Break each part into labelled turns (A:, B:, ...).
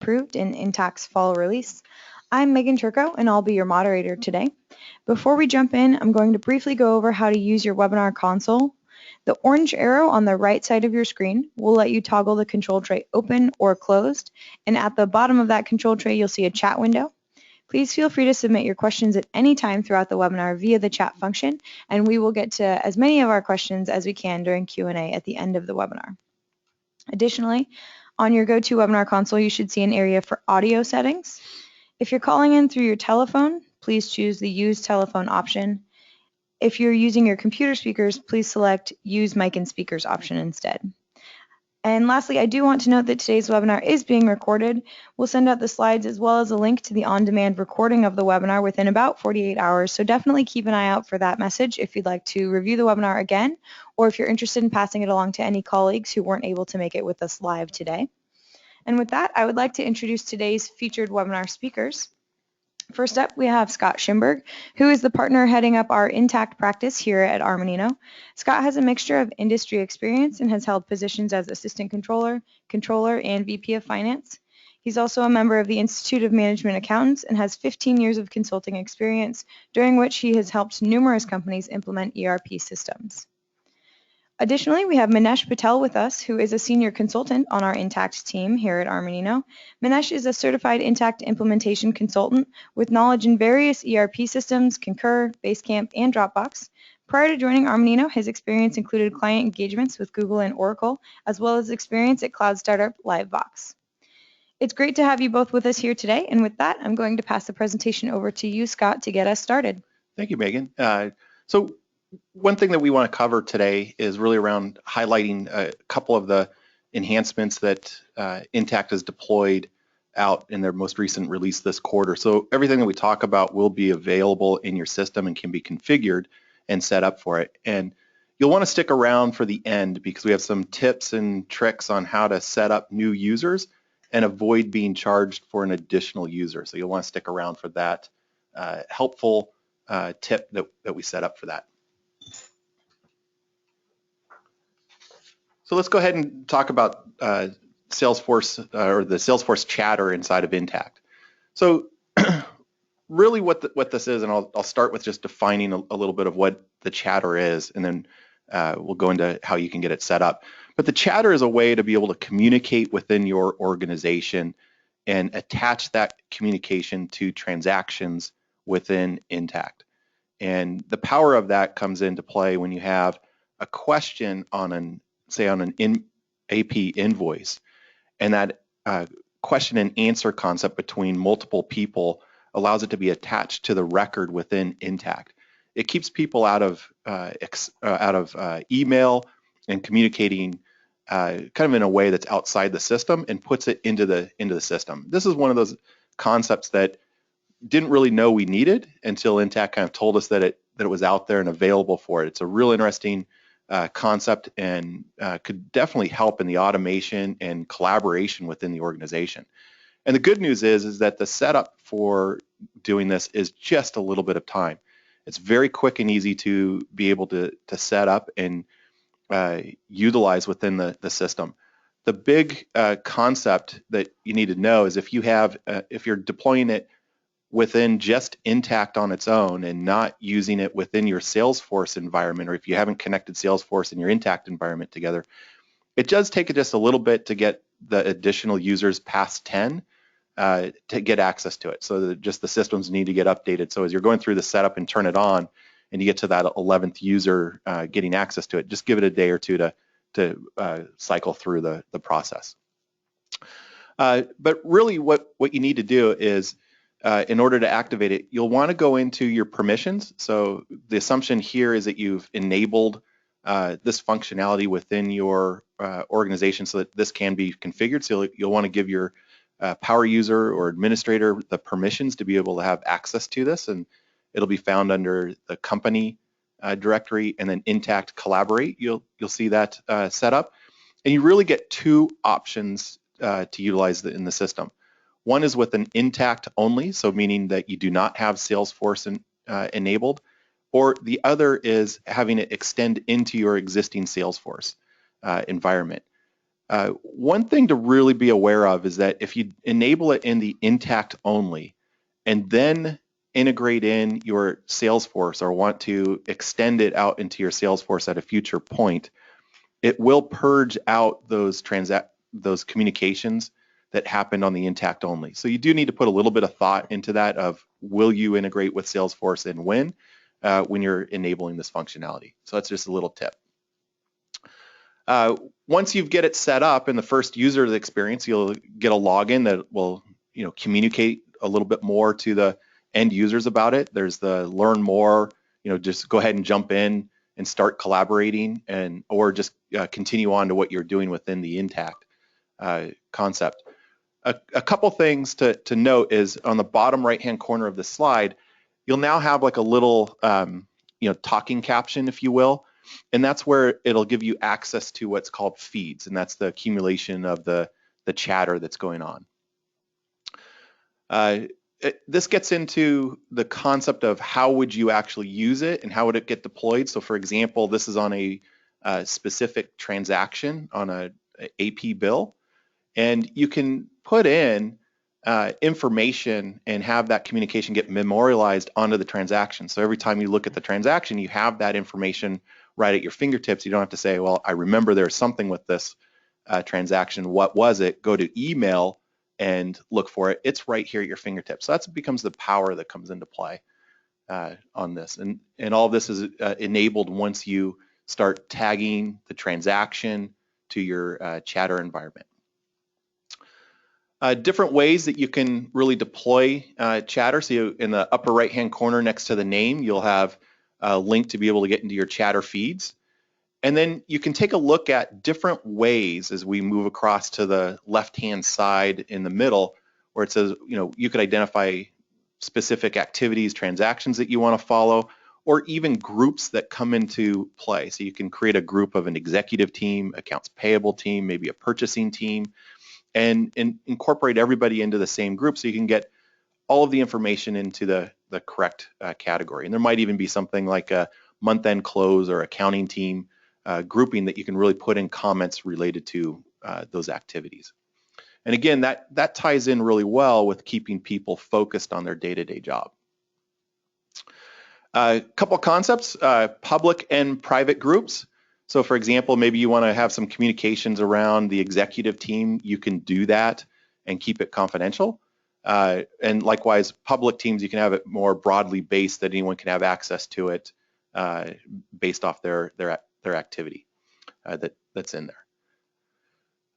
A: approved in Intacct's Fall Release. I'm Megan Turco, and I'll be your moderator today. Before we jump in, I'm going to briefly go over how to use your webinar console. The orange arrow on the right side of your screen will let you toggle the control tray open or closed, and at the bottom of that control tray, you'll see a chat window. Please feel free to submit your questions at any time throughout the webinar via the chat function, and we will get to as many of our questions as we can during Q&A at the end of the webinar. Additionally, on your GoToWebinar console, you should see an area for audio settings. If you're calling in through your telephone, please choose the Use Telephone option. If you're using your computer speakers, please select Use Mic and Speakers option instead. And lastly, I do want to note that today's webinar is being recorded. We'll send out the slides as well as a link to the on-demand recording of the webinar within about 48 hours, so definitely keep an eye out for that message if you'd like to review the webinar again, or if you're interested in passing it along to any colleagues who weren't able to make it with us live today. And with that, I would like to introduce today's featured webinar speakers. First up, we have Scott Schimberg, who is the partner heading up our Intacct practice here at Armanino. Scott has a mixture of industry experience and has held positions as Assistant Controller, Controller, and VP of Finance. He's also a member of the Institute of Management Accountants and has 15 years of consulting experience, during which he has helped numerous companies implement ERP systems. Additionally, we have Manesh Patel with us, who is a senior consultant on our Intacct team here at Armanino. Manesh is a certified Intacct implementation consultant with knowledge in various ERP systems, Concur, Basecamp, and Dropbox. Prior to joining Armanino, his experience included client engagements with Google and Oracle, as well as experience at cloud startup Livebox. It's great to have you both with us here today, and with that, I'm going to pass the presentation over to you, Scott, to get us started.
B: Thank you, Megan. One thing that we want to cover today is really around highlighting a couple of the enhancements that Intacct has deployed out in their most recent release this quarter. So everything that we talk about will be available in your system and can be configured and set up for it. And you'll want to stick around for the end because we have some tips and tricks on how to set up new users and avoid being charged for an additional user. So you'll want to stick around for that helpful tip that we set up for that. So let's go ahead and talk about Salesforce or the Salesforce Chatter inside of Intacct. So really what this is, and I'll start with just defining a little bit of what the Chatter is, and then we'll go into how you can get it set up. But the Chatter is a way to be able to communicate within your organization and attach that communication to transactions within Intacct. And the power of that comes into play when you have a question on an AP invoice, and that question and answer concept between multiple people allows it to be attached to the record within Intacct. It keeps people out of email and communicating kind of in a way that's outside the system and puts it into the system. This is one of those concepts that didn't really know we needed until Intacct kind of told us that it was out there and available for it. It's a real interesting concept and could definitely help in the automation and collaboration within the organization. And the good news is that the setup for doing this is just a little bit of time. It's very quick and easy to be able to set up and utilize within the system. The big concept that you need to know is if you're deploying it within just Intacct on its own and not using it within your Salesforce environment, or if you haven't connected Salesforce and your Intacct environment together, it does take just a little bit to get the additional users past 10 to get access to it. So just the systems need to get updated. So as you're going through the setup and turn it on, and you get to that 11th user getting access to it, just give it a day or two to cycle through the process. But really what you need to do is in order to activate it, you'll want to go into your permissions. So the assumption here is that you've enabled this functionality within your organization so that this can be configured. So you'll want to give your power user or administrator the permissions to be able to have access to this, and it'll be found under the company directory, and then Intacct Collaborate. You'll see that set up, and you really get two options to utilize in the system. One is with an Intacct only, so meaning that you do not have Salesforce enabled, or the other is having it extend into your existing Salesforce environment. One thing to really be aware of is that if you enable it in the Intacct only and then integrate in your Salesforce or want to extend it out into your Salesforce at a future point, it will purge out those communications that happened on the Intacct only. So you do need to put a little bit of thought into that of will you integrate with Salesforce and when you're enabling this functionality. So that's just a little tip. Once you get it set up in the first user experience, you'll get a login that will communicate a little bit more to the end users about it. There's the learn more, just go ahead and jump in and start collaborating, or just continue on to what you're doing within the Intacct concept. A couple things to note is on the bottom right-hand corner of the slide, you'll now have like a little talking caption, if you will, and that's where it'll give you access to what's called feeds, and that's the accumulation of the chatter that's going on. This gets into the concept of how would you actually use it and how would it get deployed. So for example, this is on a specific transaction on a AP bill, and you can put in information and have that communication get memorialized onto the transaction. So every time you look at the transaction, you have that information right at your fingertips. You don't have to say, well, I remember there's something with this transaction. What was it? Go to email and look for it. It's right here at your fingertips. So that becomes the power that comes into play on this. And all of this is enabled once you start tagging the transaction to your Chatter environment. Different ways that you can really deploy Chatter. So in the upper right-hand corner next to the name, you'll have a link to be able to get into your Chatter feeds. And then you can take a look at different ways as we move across to the left-hand side in the middle, where it says, you could identify specific activities, transactions that you want to follow, or even groups that come into play. So you can create a group of an executive team, accounts payable team, maybe a purchasing team, and incorporate everybody into the same group so you can get all of the information into the correct category. And there might even be something like a month-end close or accounting team grouping that you can really put in comments related to those activities. And again, that ties in really well with keeping people focused on their day-to-day job. A couple concepts, public and private groups. So for example, maybe you want to have some communications around the executive team. You can do that and keep it confidential. And likewise, public teams, you can have it more broadly based that anyone can have access to it based off their activity that's in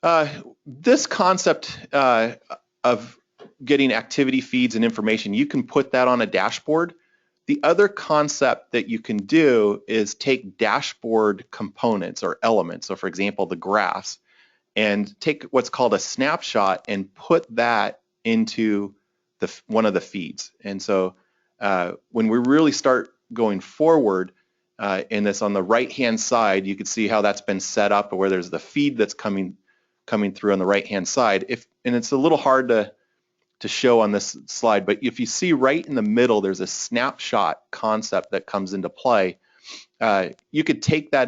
B: there. This concept of getting activity feeds and information, you can put that on a dashboard. The other concept that you can do is take dashboard components or elements, so for example, the graphs, and take what's called a snapshot and put that into one of the feeds. And so when we really start going forward in this, on the right-hand side, you can see how that's been set up, where there's the feed that's coming through on the right-hand side. And it's a little hard to show on this slide, but if you see right in the middle, there's a snapshot concept that comes into play. You could take that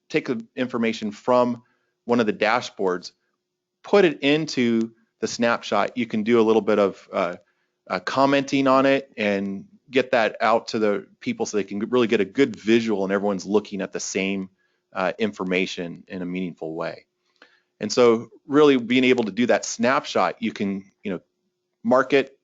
B: take the information from one of the dashboards, put it into the snapshot. You can do a little bit of commenting on it and get that out to the people so they can really get a good visual and everyone's looking at the same information in a meaningful way. And so really being able to do that snapshot, you can mark it,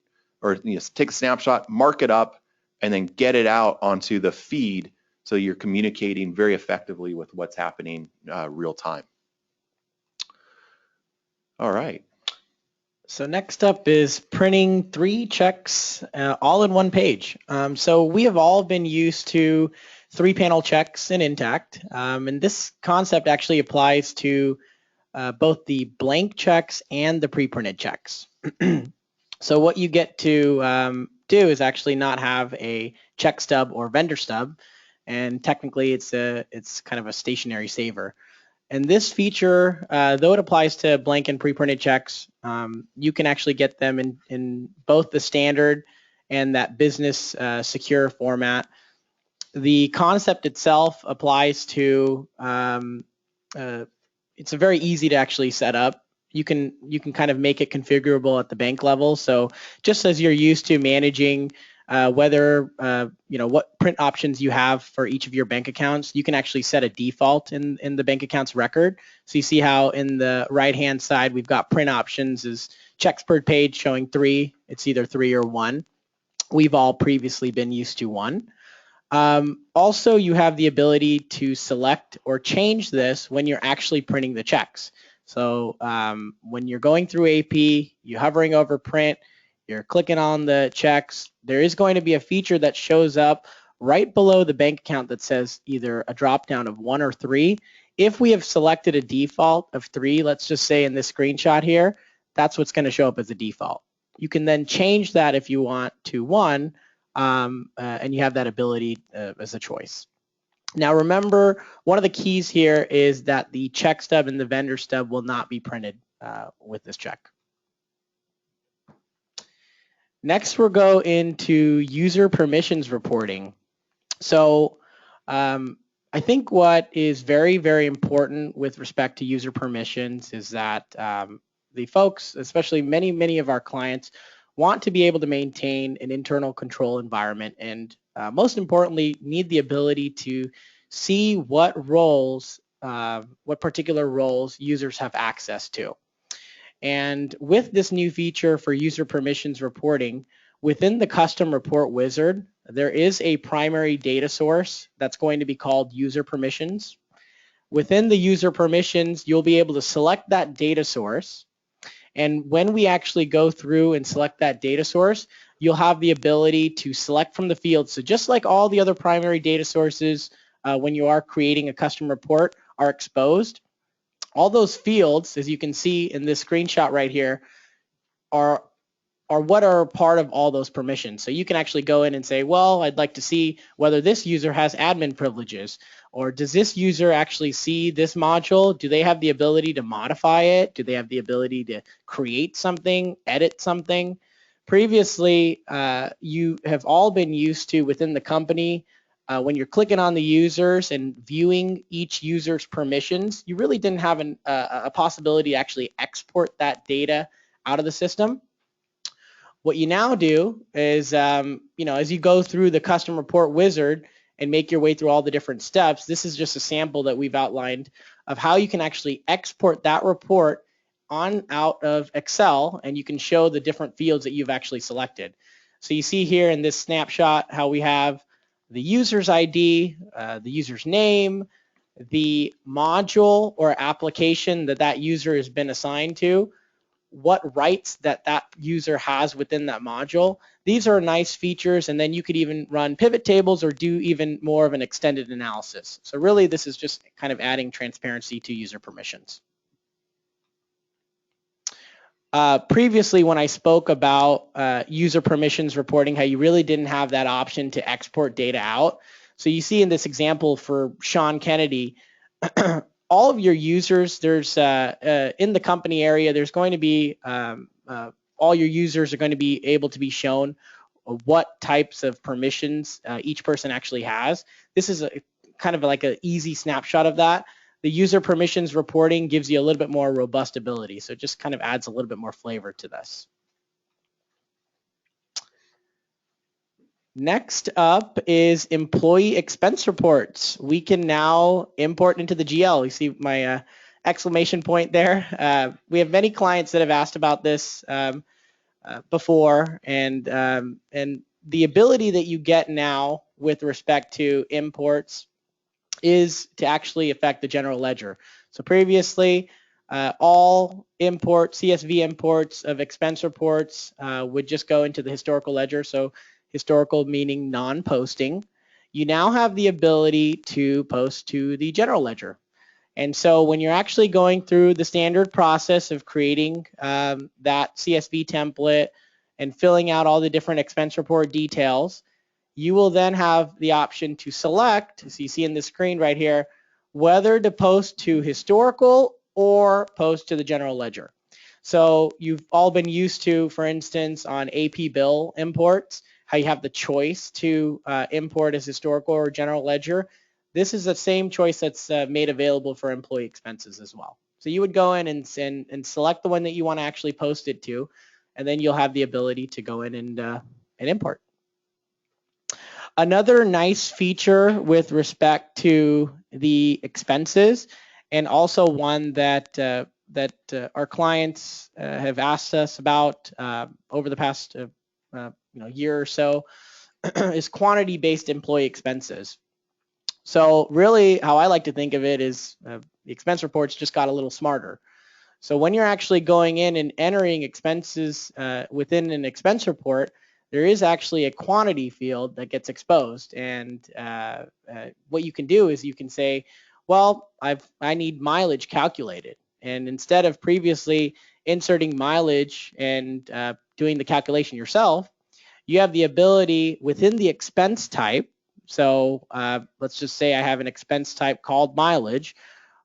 B: or take a snapshot, mark it up, and then get it out onto the feed so you're communicating very effectively with what's happening real time. All right.
C: So next up is printing 3 checks all in one page. So we have all been used to 3-panel checks in Intacct, and this concept actually applies to both the blank checks and the pre-printed checks. So what you get to do is actually not have a check stub or vendor stub, and technically it's kind of a stationary saver. And this feature, though it applies to blank and pre-printed checks, you can actually get them in both the standard and that business secure format. The concept itself applies to it's very easy to actually set up. You can kind of make it configurable at the bank level. So just as you're used to managing whether what print options you have for each of your bank accounts, you can actually set a default in the bank accounts record. So you see how in the right hand side we've got print options is checks per page showing 3. It's either 3 or 1. We've all previously been used to 1. Also, you have the ability to select or change this when you're actually printing the checks. So when you're going through AP, you're hovering over print, you're clicking on the checks, there is going to be a feature that shows up right below the bank account that says either a drop down of 1 or 3. If we have selected a default of 3, let's just say in this screenshot here, that's what's going to show up as a default. You can then change that if you want to 1, and you have that ability as a choice. Now remember, one of the keys here is that the check stub and the vendor stub will not be printed with this check. Next, we'll go into user permissions reporting. So I think what is very, very important with respect to user permissions is that the folks, especially many of our clients, want to be able to maintain an internal control environment and most importantly, need the ability to see what particular roles users have access to. And with this new feature for user permissions reporting, within the custom report wizard, there is a primary data source that's going to be called user permissions. Within the user permissions, you'll be able to select that data source. And when we actually go through and select that data source, you'll have the ability to select from the field. So just like all the other primary data sources, when you are creating a custom report, are exposed, all those fields, as you can see in this screenshot right here, are what are part of all those permissions. So you can actually go in and say, well, I'd like to see whether this user has admin privileges, or does this user actually see this module? Do they have the ability to modify it? Do they have the ability to create something, edit something? Previously, you have all been used to within the company, when you're clicking on the users and viewing each user's permissions, you really didn't have a possibility to actually export that data out of the system. What you now do is, as you go through the custom report wizard and make your way through all the different steps, this is just a sample that we've outlined of how you can actually export that report out of Excel, and you can show the different fields that you've actually selected. So you see here in this snapshot how we have the user's ID, the user's name, the module or application that user has been assigned to, what rights that user has within that module. These are nice features, and then you could even run pivot tables or do even more of an extended analysis. So really this is just kind of adding transparency to user permissions. Previously, when I spoke about user permissions reporting, how you really didn't have that option to export data out. So you see in this example for Sean Kennedy, all of your users, there's in the company area, there's going to be all your users are going to be able to be shown what types of permissions each person actually has. This is kind of like an easy snapshot of that. The user permissions reporting gives you a little bit more robust ability, so it just kind of adds a little bit more flavor to this. Next up is employee expense reports. We can now import into the GL. You see my exclamation point there. We have many clients that have asked about this before, and the ability that you get now with respect to imports is to actually affect the general ledger. So previously, all CSV imports of expense reports would just go into the historical ledger. So historical meaning non-posting. You now have the ability to post to the general ledger. And so when you're actually going through the standard process of creating that CSV template and filling out all the different expense report details, you will then have the option to select, so you see in the screen right here, whether to post to historical or post to the general ledger. So you've all been used to, for instance, on AP bill imports, how you have the choice to import as historical or general ledger. This is the same choice that's made available for employee expenses as well. So you would go in and select the one that you want to actually post it to, and then you'll have the ability to go in and import. Another nice feature with respect to the expenses, and also one that our clients have asked us about over the past year or so, is quantity-based employee expenses. So really, how I like to think of it is the expense reports just got a little smarter. So when you're actually going in and entering expenses within an expense report, there is actually a quantity field that gets exposed. And what you can do is you can say, well, I need mileage calculated. And instead of previously inserting mileage and doing the calculation yourself, you have the ability within the expense type. So let's just say I have an expense type called mileage.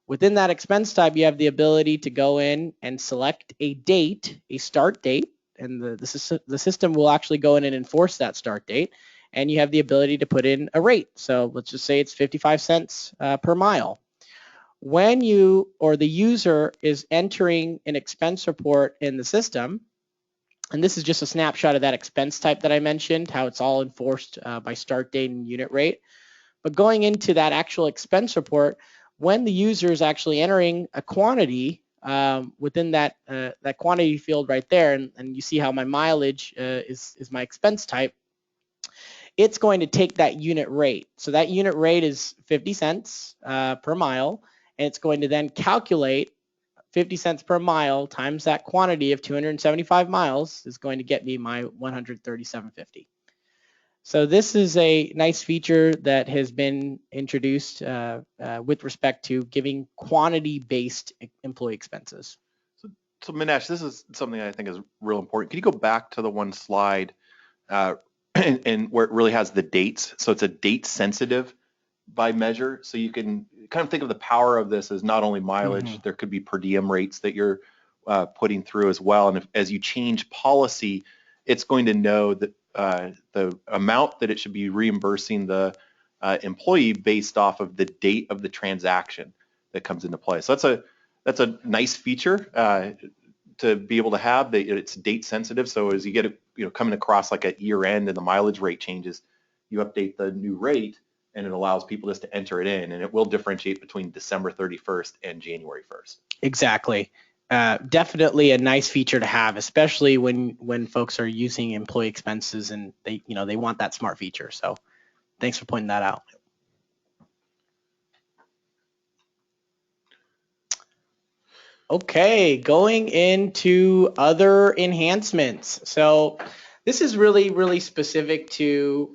C: Within that expense type, you have the ability to go in and select a date, a start date, and the system will actually go in and enforce that start date. And you have the ability to put in a rate. So let's just say it's 55 cents per mile. When you or the user is entering an expense report in the system, and this is just a snapshot of that expense type that I mentioned, how it's all enforced by start date and unit rate. But going into that actual expense report, when the user is actually entering a quantity within that quantity field right there, and you see how my mileage is my expense type, it's going to take that unit rate. So that unit rate is 50 cents per mile, and it's going to then calculate 50 cents per mile times that quantity of 275 miles is going to get me my 137.50. So this is a nice feature that has been introduced with respect to giving quantity-based employee expenses.
B: So Minesh, this is something I think is real important. Can you go back to the one slide and where it really has the dates? So it's a date sensitive by measure. So you can kind of think of the power of this as not only mileage, there could be per diem rates that you're putting through as well. And as you change policy, it's going to know that the amount that it should be reimbursing the employee based off of the date of the transaction that comes into play. So that's a nice feature to be able to have. It's date sensitive. So as you get it, coming across like at year end and the mileage rate changes, you update the new rate, and it allows people just to enter it in, and it will differentiate between December 31st and January 1st.
C: Exactly. Definitely a nice feature to have, especially when folks are using employee expenses and they want that smart feature. So thanks for pointing that out. Okay, going into other enhancements. So this is really specific to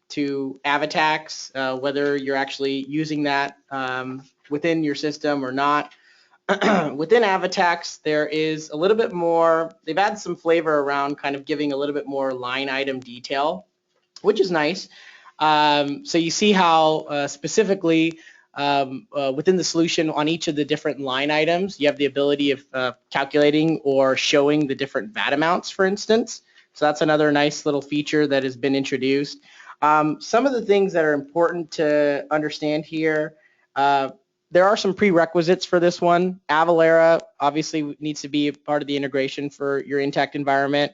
C: Intaccts, whether you're actually using that within your system or not. Within Intaccts, there is a little bit more. They've added some flavor around kind of giving a little bit more line item detail, which is nice. So you see how specifically within the solution on each of the different line items, you have the ability of calculating or showing the different VAT amounts, for instance. So that's another nice little feature that has been introduced. Some of the things that are important to understand here, there are some prerequisites for this one. Avalara obviously needs to be a part of the integration for your Intacct environment.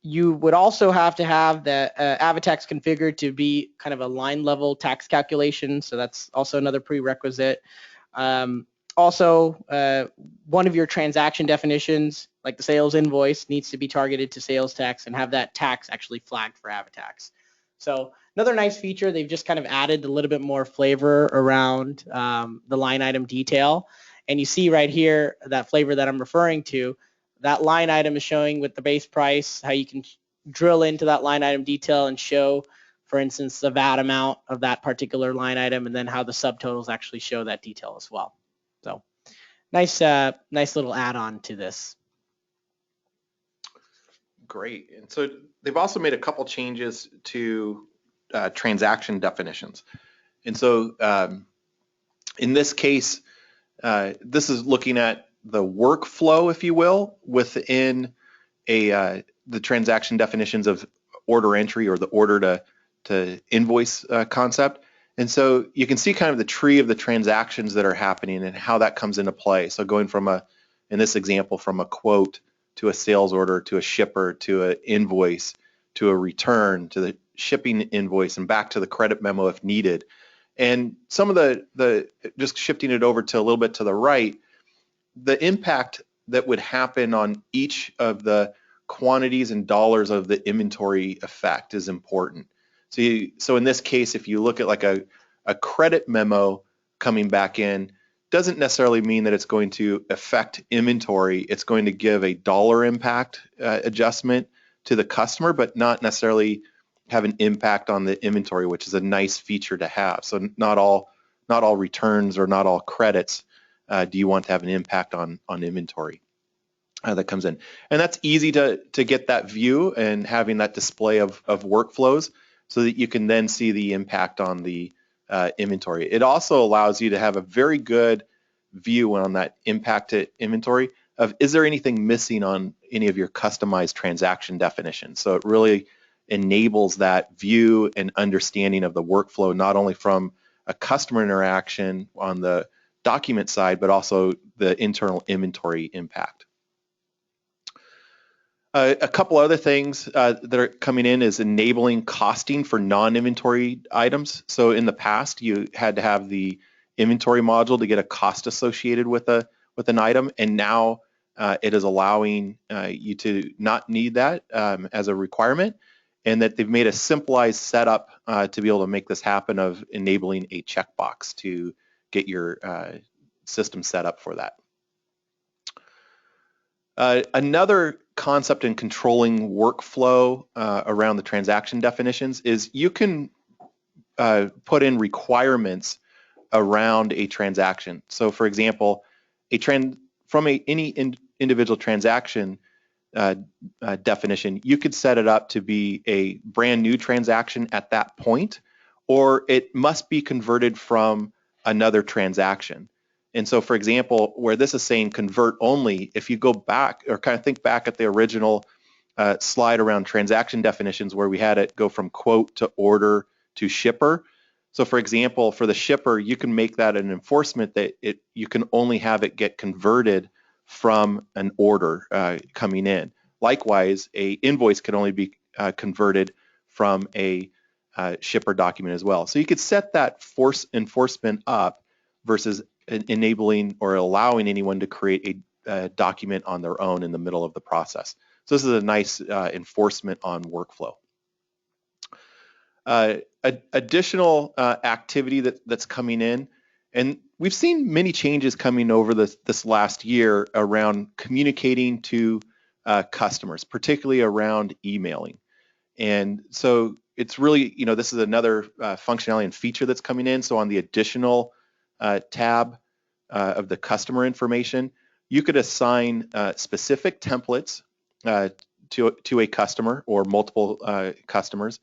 C: You would also have to have the Intaccts configured to be kind of a line level tax calculation. So that's also another prerequisite. Also, one of your transaction definitions, like the sales invoice, needs to be targeted to sales tax and have that tax actually flagged for Intaccts. So another nice feature, they've just kind of added a little bit more flavor around the line item detail. And you see right here that flavor that I'm referring to. That line item is showing with the base price, how you can drill into that line item detail and show, for instance, the VAT amount of that particular line item, and then how the subtotals actually show that detail as well. So nice little add-on to this.
B: Great. And so they've also made a couple changes to transaction definitions. And so in this case, this is looking at the workflow, if you will, within the transaction definitions of order entry or the order to invoice concept. And so you can see kind of the tree of the transactions that are happening and how that comes into play. So going from in this example, from a quote to a sales order to a shipper to an invoice to a return to the shipping invoice and back to the credit memo if needed. And some of the just shifting it over to a little bit to the right, the impact that would happen on each of the quantities and dollars of the inventory effect is important. So in this case, if you look at like a credit memo coming back in, doesn't necessarily mean that it's going to affect inventory. It's going to give a dollar impact adjustment to the customer, but not necessarily have an impact on the inventory, which is a nice feature to have. So not all returns or not all credits do you want to have an impact on inventory that comes in. And that's easy to get that view and having that display of workflows so that you can then see the impact on the inventory. It also allows you to have a very good view on that impact to inventory of, is there anything missing on any of your customized transaction definitions? So it really enables that view and understanding of the workflow, not only from a customer interaction on the document side, but also the internal inventory impact. A couple other things that are coming in is enabling costing for non-inventory items. So in the past, you had to have the inventory module to get a cost associated with an item, and now it is allowing you to not need that as a requirement, and that they've made a simplified setup to be able to make this happen of enabling a checkbox to get your system set up for that. Another concept in controlling workflow around the transaction definitions is you can put in requirements around a transaction. So for example, any individual transaction definition, you could set it up to be a brand new transaction at that point, or it must be converted from another transaction. And so, for example, where this is saying convert only, if you go back or kind of think back at the original slide around transaction definitions where we had it go from quote to order to shipper. So for example, for the shipper, you can make that an enforcement that you can only have it get converted from an order coming in. Likewise, a invoice can only be converted from a shipper document as well. So you could set that enforcement up versus enabling or allowing anyone to create a document on their own in the middle of the process. So this is a nice enforcement on workflow. Additional activity that's coming in, and we've seen many changes coming over this last year around communicating to customers, particularly around emailing. And so it's really, this is another functionality and feature that's coming in. So on the additional tab of the customer information, you could assign specific templates to a customer or multiple customers,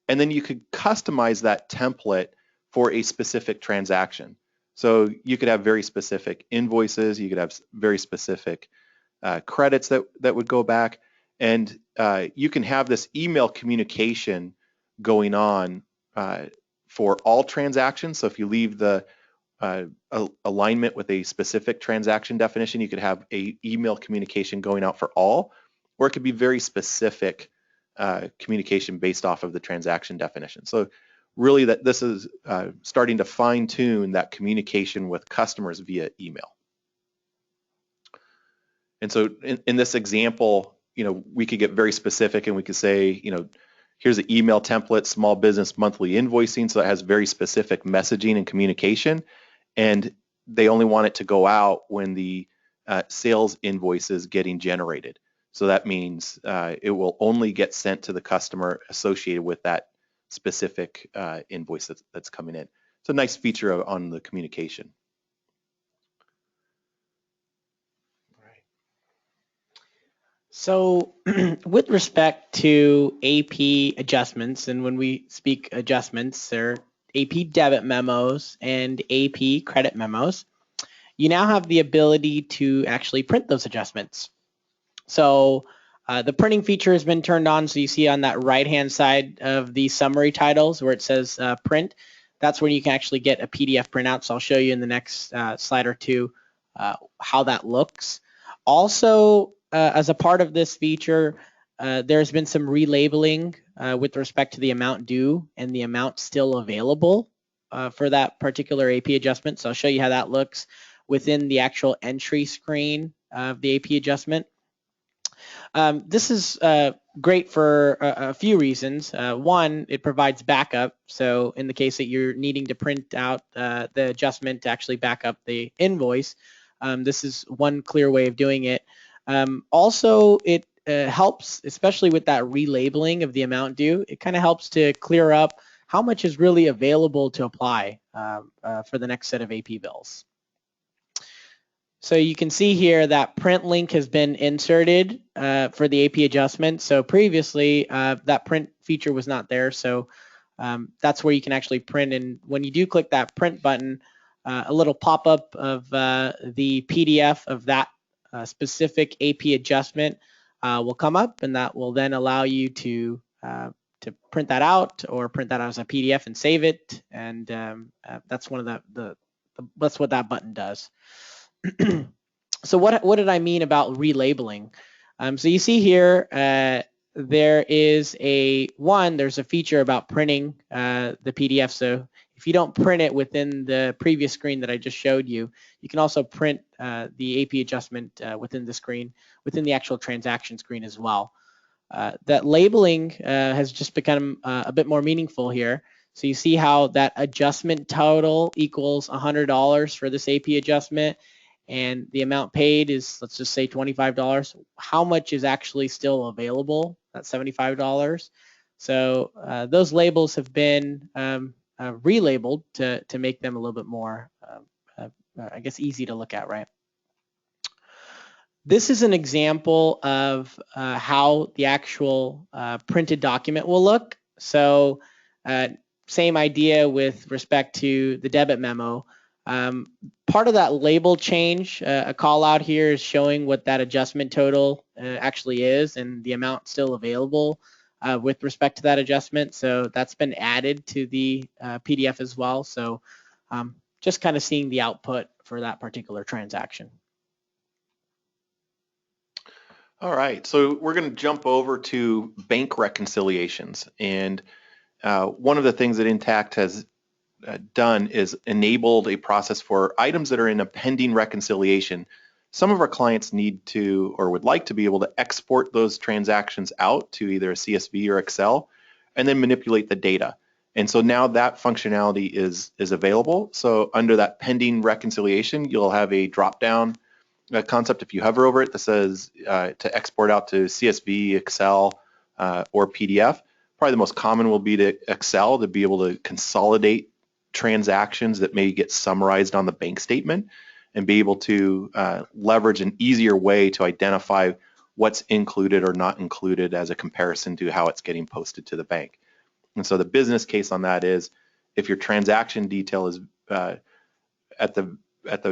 B: and then you could customize that template for a specific transaction. So you could have very specific invoices, you could have very specific credits that would go back, and you can have this email communication going on for all transactions. So if you leave the alignment with a specific transaction definition, you could have a email communication going out for all, or it could be very specific communication based off of the transaction definition. So really this is starting to fine tune that communication with customers via email. And so in this example, we could get very specific and we could say, here's an email template, small business monthly invoicing. So it has very specific messaging and communication. And they only want it to go out when the sales invoice is getting generated. So that means it will only get sent to the customer associated with that specific invoice that's coming in. It's a nice feature on the communication.
C: So with respect to AP adjustments, and when we speak adjustments, they're AP debit memos and AP credit memos, you now have the ability to actually print those adjustments. So the printing feature has been turned on, so you see on that right-hand side of the summary titles where it says print, that's where you can actually get a PDF printout. So I'll show you in the next slide or two how that looks. Also, as a part of this feature, there's been some relabeling with respect to the amount due and the amount still available for that particular AP adjustment. So I'll show you how that looks within the actual entry screen of the AP adjustment. This is great for a few reasons. One, it provides backup. So in the case that you're needing to print out the adjustment to actually back up the invoice, this is one clear way of doing it. Also, it helps, especially with that relabeling of the amount due, it kind of helps to clear up how much is really available to apply for the next set of AP bills. So you can see here that print link has been inserted for the AP adjustment. So previously that print feature was not there. So that's where you can actually print. And when you do click that print button, a little pop-up of the PDF of that specific AP adjustment will come up, and that will then allow you to print that out or print that out as a PDF and save it. And that's one of that's what that button does. So what did I mean about relabeling? So you see here, there's a feature about printing the PDF. So if you don't print it within the previous screen that I just showed you, you can also print the AP adjustment within the screen, within the actual transaction screen as well. That labeling has just become a bit more meaningful here. So you see how that adjustment total equals $100 for this AP adjustment, and the amount paid is, let's just say $25. How much is actually still available? That's $75. So those labels have been relabeled to make them a little bit more, I guess, easy to look at, right? This is an example of how the actual printed document will look. So same idea with respect to the debit memo. Part of that label change, a call out here is showing what that adjustment total actually is and the amount still available with respect to that adjustment. So that's been added to the PDF as well. So just kind of seeing the output for that particular transaction.
B: All right, so we're going to jump over to bank reconciliations. And one of the things that Intacct has done is enabled a process for items that are in a pending reconciliation. Some of our clients need to or would like to be able to export those transactions out to either a CSV or Excel and then manipulate the data. And so now that functionality is available. So under that pending reconciliation, you'll have a drop-down concept if you hover over it that says to export out to CSV, Excel, or PDF. Probably the most common will be to Excel to be able to consolidate transactions that may get summarized on the bank statement and be able to leverage an easier way to identify what's included or not included as a comparison to how it's getting posted to the bank. And so the business case on that is if your transaction detail is at the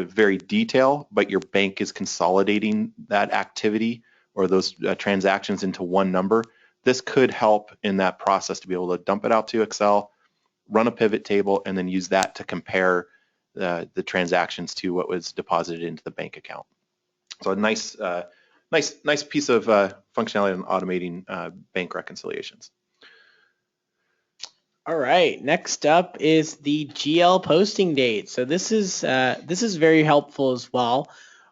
B: very detail, but your bank is consolidating that activity or those transactions into one number, this could help in that process to be able to dump it out to Excel, run a pivot table, and then use that to compare the transactions to what was deposited into the bank account. So a nice piece of functionality in automating bank reconciliations.
C: All right, next up is the GL posting date. So this is very helpful as well.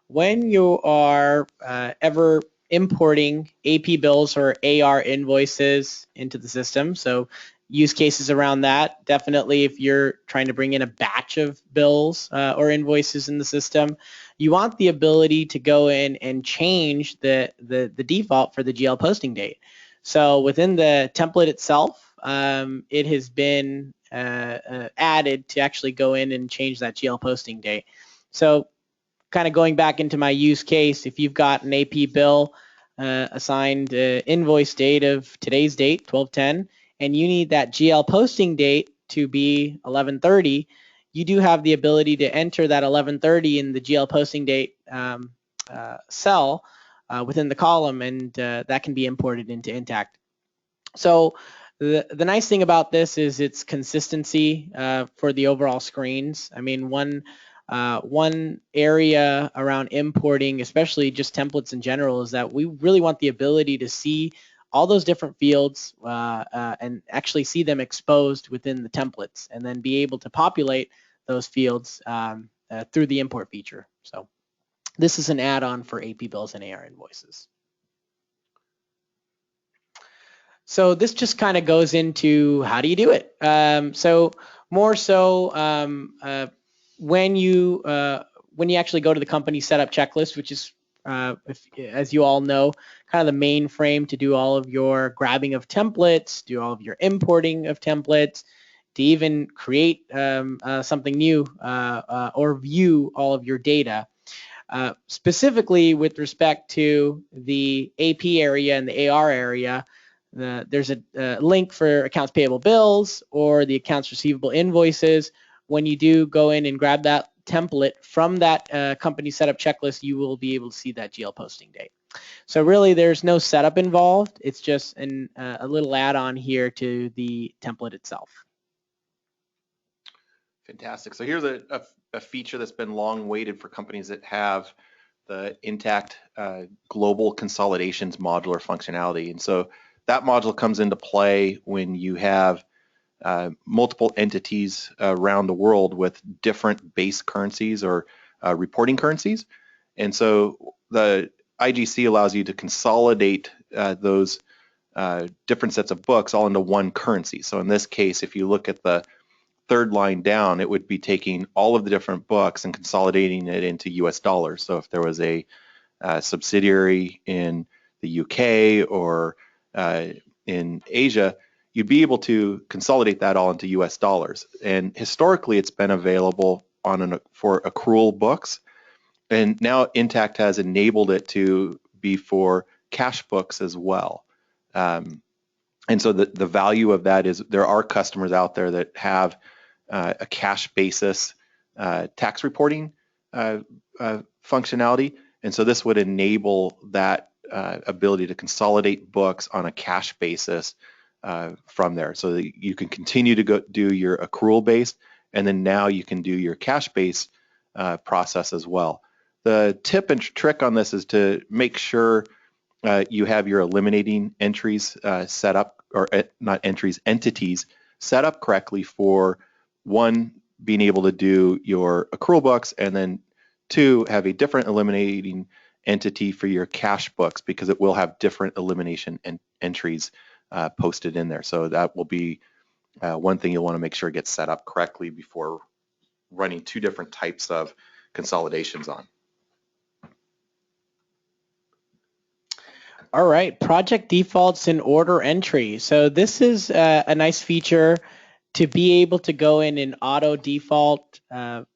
C: When you are ever importing AP bills or AR invoices into the system, so use cases around that, definitely if you're trying to bring in a batch of bills or invoices in the system, you want the ability to go in and change the default for the GL posting date. So within the template itself, it has been added to actually go in and change that GL posting date. So kind of going back into my use case, if you've got an AP bill assigned invoice date of today's date, 12/10, and you need that GL posting date to be 11/30, you do have the ability to enter that 11/30 in the GL posting date cell within the column, and that can be imported into Intacct. So The nice thing about this is its consistency for the overall screens. I mean, one area around importing, especially just templates in general, is that we really want the ability to see all those different fields and actually see them exposed within the templates, and then be able to populate those fields through the import feature. So this is an add-on for AP bills and AR invoices. So this just kind of goes into how do you do it. So more so when you actually go to the company setup checklist, which is as you all know, kind of the main frame to do all of your grabbing of templates, do all of your importing of templates, to even create something new or view all of your data. Specifically with respect to the AP area and the AR area, there's a link for accounts payable bills or the accounts receivable invoices. When you do go in and grab that template from that company setup checklist, you will be able to see that GL posting date. So really there's no setup involved. It's just a little add-on here to the template itself.
B: Fantastic. So here's a feature that's been long waited for companies that have the Intacct global consolidations modular functionality. And so that module comes into play when you have multiple entities around the world with different base currencies or reporting currencies. And so the IGC allows you to consolidate those different sets of books all into one currency. So in this case, if you look at the third line down, it would be taking all of the different books and consolidating it into US dollars. So if there was a subsidiary in the UK or in Asia, you'd be able to consolidate that all into US dollars. And historically, it's been available for accrual books. And now Intacct has enabled it to be for cash books as well. And so the value of that is there are customers out there that have a cash basis tax reporting functionality. And so this would enable that ability to consolidate books on a cash basis from there. So that you can continue to go do your accrual based, and then now you can do your cash based process as well. The tip and trick on this is to make sure you have your eliminating entries set up, or not entries, entities set up correctly for one, being able to do your accrual books, and then two, have a different eliminating entity for your cash books, because it will have different elimination entries posted in there. So that will be one thing you'll want to make sure gets set up correctly before running two different types of consolidations on.
C: All right, project defaults and order entry. So this is a nice feature to be able to go in and auto default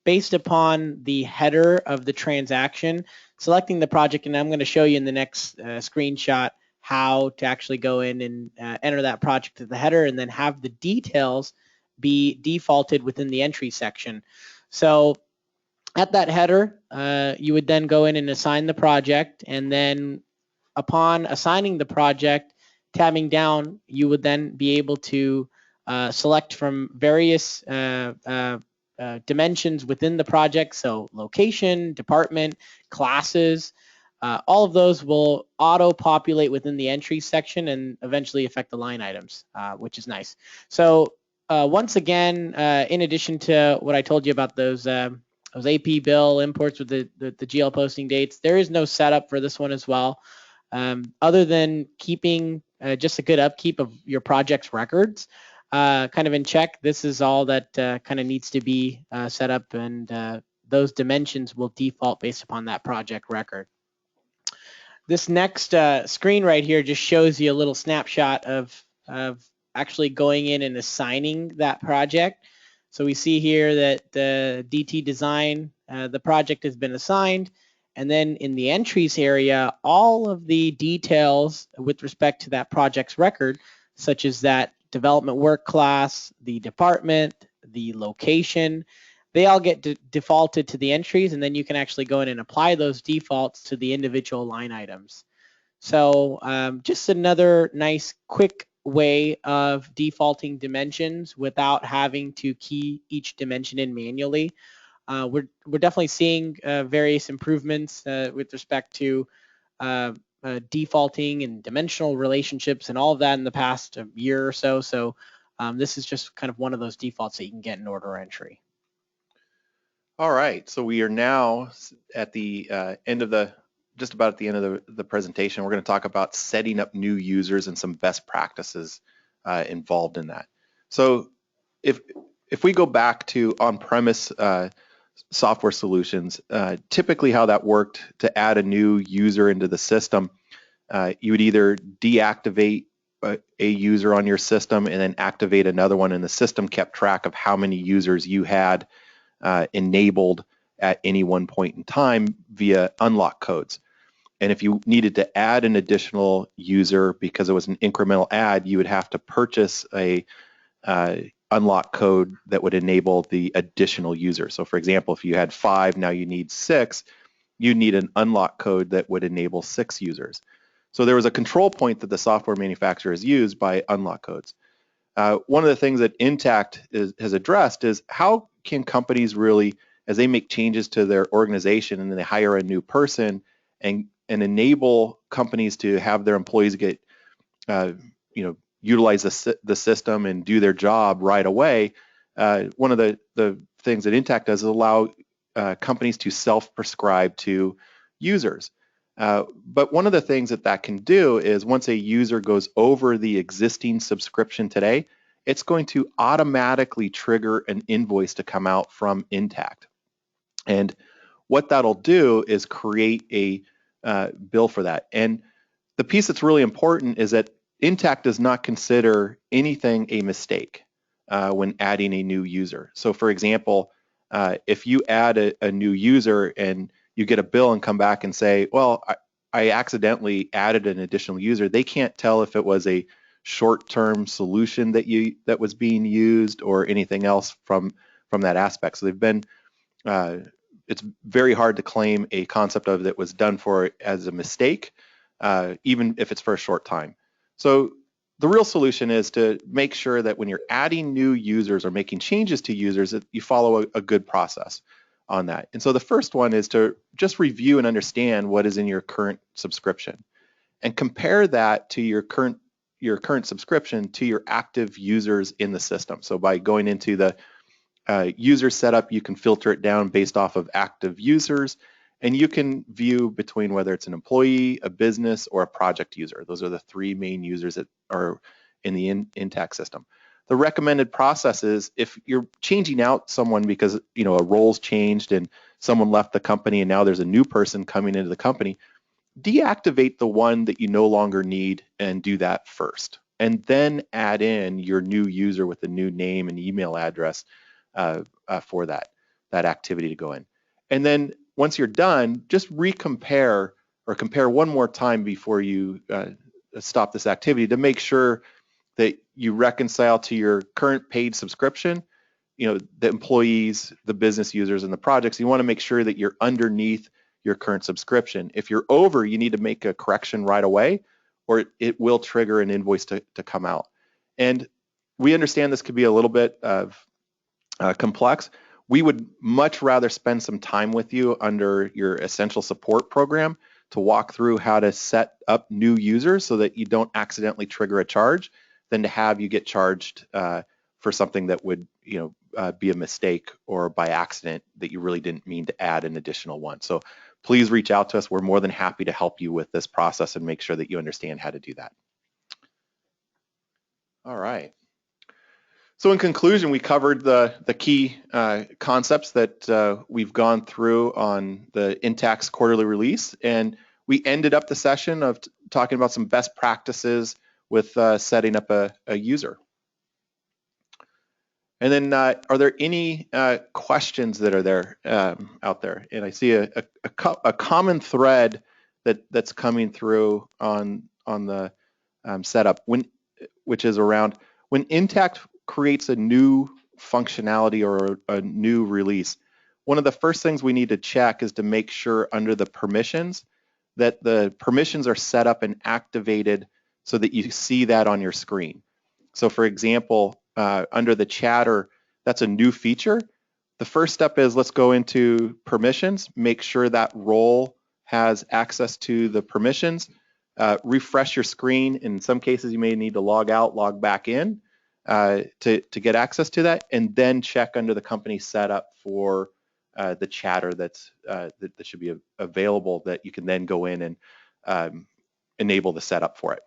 C: based upon the header of the transaction, selecting the project, and I'm going to show you in the next screenshot how to actually go in and enter that project to the header, and then have the details be defaulted within the entry section. So at that header, you would then go in and assign the project, and then upon assigning the project, tabbing down, you would then be able to select from various dimensions within the project. So location, department, classes, all of those will auto-populate within the entry section and eventually affect the line items, which is nice. So once again, in addition to what I told you about those AP bill imports with the GL posting dates, there is no setup for this one as well. Other than keeping just a good upkeep of your project's records kind of in check, this is all that kind of needs to be set up, and those dimensions will default based upon that project record. This next screen right here just shows you a little snapshot of actually going in and assigning that project. So we see here that the DT design, the project has been assigned. And then in the entries area, all of the details with respect to that project's record, such as that development work class, the department, the location, they all get defaulted to the entries, and then you can actually go in and apply those defaults to the individual line items. So just another nice quick way of defaulting dimensions without having to key each dimension in manually. We're definitely seeing various improvements with respect to defaulting and dimensional relationships and all of that in the past year or so. So this is just kind of one of those defaults that you can get in order entry.
B: All right, so we are now at the end of just about at the end of the presentation. We're going to talk about setting up new users and some best practices involved in that. So if we go back to on-premise software solutions, typically how that worked to add a new user into the system, you would either deactivate a user on your system and then activate another one, and the system kept track of how many users you had enabled at any one point in time via unlock codes. And if you needed to add an additional user because it was an incremental add, you would have to purchase a unlock code that would enable the additional user. So for example, if you had 5, now you need 6, you need an unlock code that would enable 6 users. So there was a control point that the software manufacturers used by unlock codes. One of the things that Intacct has addressed is how can companies really, as they make changes to their organization and then they hire a new person and enable companies to have their employees get, utilize the system and do their job right away. One of the things that Intacct does is allow companies to self-prescribe to users. But one of the things that can do is once a user goes over the existing subscription today, it's going to automatically trigger an invoice to come out from Intacct. And what that'll do is create a bill for that. And the piece that's really important is that Intacct does not consider anything a mistake when adding a new user. So for example, if you add a new user and you get a bill and come back and say, well, I accidentally added an additional user, they can't tell if it was a short-term solution that was being used or anything else from that aspect. So they've been, it's very hard to claim a concept of that was done for as a mistake, even if it's for a short time. So the real solution is to make sure that when you're adding new users or making changes to users, that you follow a good process on that. And so the first one is to just review and understand what is in your current subscription and compare that to your current subscription to your active users in the system. So by going into the user setup, you can filter it down based off of active users, and you can view between whether it's an employee, a business, or a project user. Those are the 3 main users that are in the Intacct system. The recommended process is if you're changing out someone because a role's changed and someone left the company and now there's a new person coming into the company, deactivate the one that you no longer need and do that first. And then add in your new user with a new name and email address for that activity to go in. And then once you're done, just recompare or compare one more time before you stop this activity to make sure that you reconcile to your current paid subscription, the employees, the business users, and the projects. You want to make sure that you're underneath your current subscription. If you're over, you need to make a correction right away, or it will trigger an invoice to come out. And we understand this could be a little bit of complex. We would much rather spend some time with you under your essential support program to walk through how to set up new users so that you don't accidentally trigger a charge than to have you get charged for something that would be a mistake or by accident that you really didn't mean to add an additional one. So please reach out to us. We're more than happy to help you with this process and make sure that you understand how to do that. All right. So in conclusion, we covered the key concepts that we've gone through on the Intaccts quarterly release, and we ended up the session of talking about some best practices with setting up a user. And then are there any questions that are there out there? And I see a common thread that's coming through on the setup, which is around when Intacct creates a new functionality or a new release. One of the first things we need to check is to make sure under the permissions that the permissions are set up and activated so that you see that on your screen. So for example, under the chatter, that's a new feature. The first step is let's go into permissions, make sure that role has access to the permissions, refresh your screen. In some cases, you may need to log out, log back in to get access to that, and then check under the company setup for the chatter that should be available that you can then go in and enable the setup for it.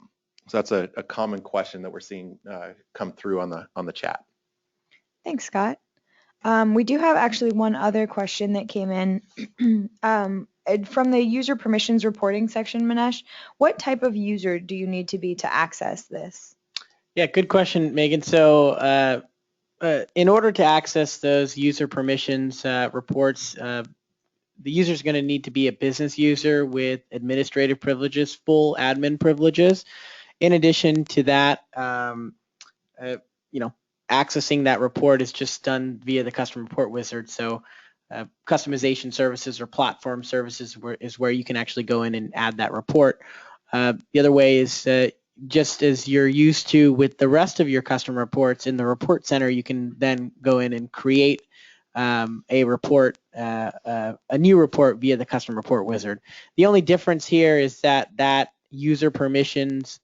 B: So that's a common question that we're seeing come through on the chat.
A: Thanks, Scott. We do have actually one other question that came in from the user permissions reporting section, Manesh. What type of user do you need to be to access this?
C: Yeah, good question, Megan. So in order to access those user permissions reports, the user is going to need to be a business user with administrative privileges, full admin privileges. In addition to that, accessing that report is just done via the custom report wizard. So customization services or platform services is where you can actually go in and add that report. The other way is just as you're used to with the rest of your custom reports in the report center, you can then go in and create a report, a new report via the custom report wizard. The only difference here is that user permissions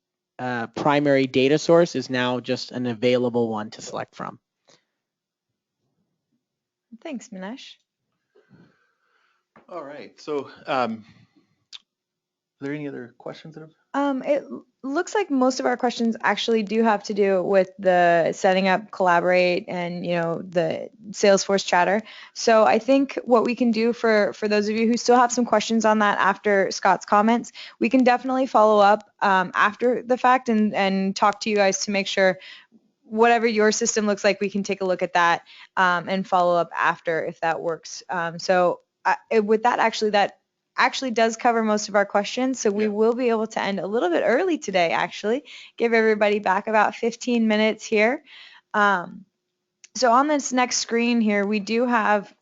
C: primary data source is now just an available one to select from.
A: Thanks, Manesh.
B: All right. So are there any other questions that have?
A: It looks like most of our questions actually do have to do with the setting up Collaborate and the Salesforce Chatter. So I think what we can do for those of you who still have some questions on that after Scott's comments, we can definitely follow up after the fact and talk to you guys to make sure whatever your system looks like, we can take a look at that and follow up after if that works. With that, actually does cover most of our questions. So we will be able to end a little bit early today, actually. Give everybody back about 15 minutes here. So on this next screen here, we do have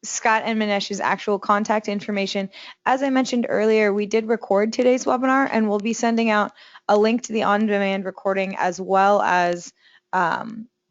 A: Scott and Manesh's actual contact information. As I mentioned earlier, we did record today's webinar, and we'll be sending out a link to the on-demand recording as well as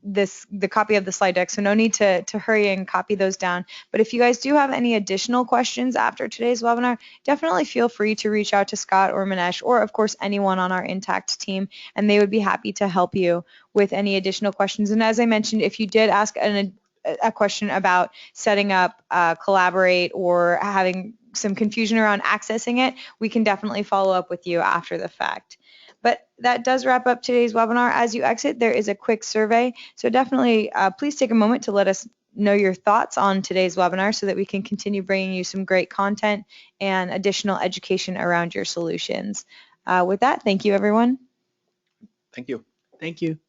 A: the copy of the slide deck. So no need to hurry and copy those down. But if you guys do have any additional questions after today's webinar, definitely feel free to reach out to Scott or Manesh, or of course anyone on our Intacct team, and they would be happy to help you with any additional questions. And as I mentioned, if you did ask a question about setting up Collaborate or having some confusion around accessing it, we can definitely follow up with you after the fact. But that does wrap up today's webinar. As you exit, there is a quick survey. So definitely please take a moment to let us know your thoughts on today's webinar so that we can continue bringing you some great content and additional education around your solutions. With that, thank you, everyone.
B: Thank you.
C: Thank you.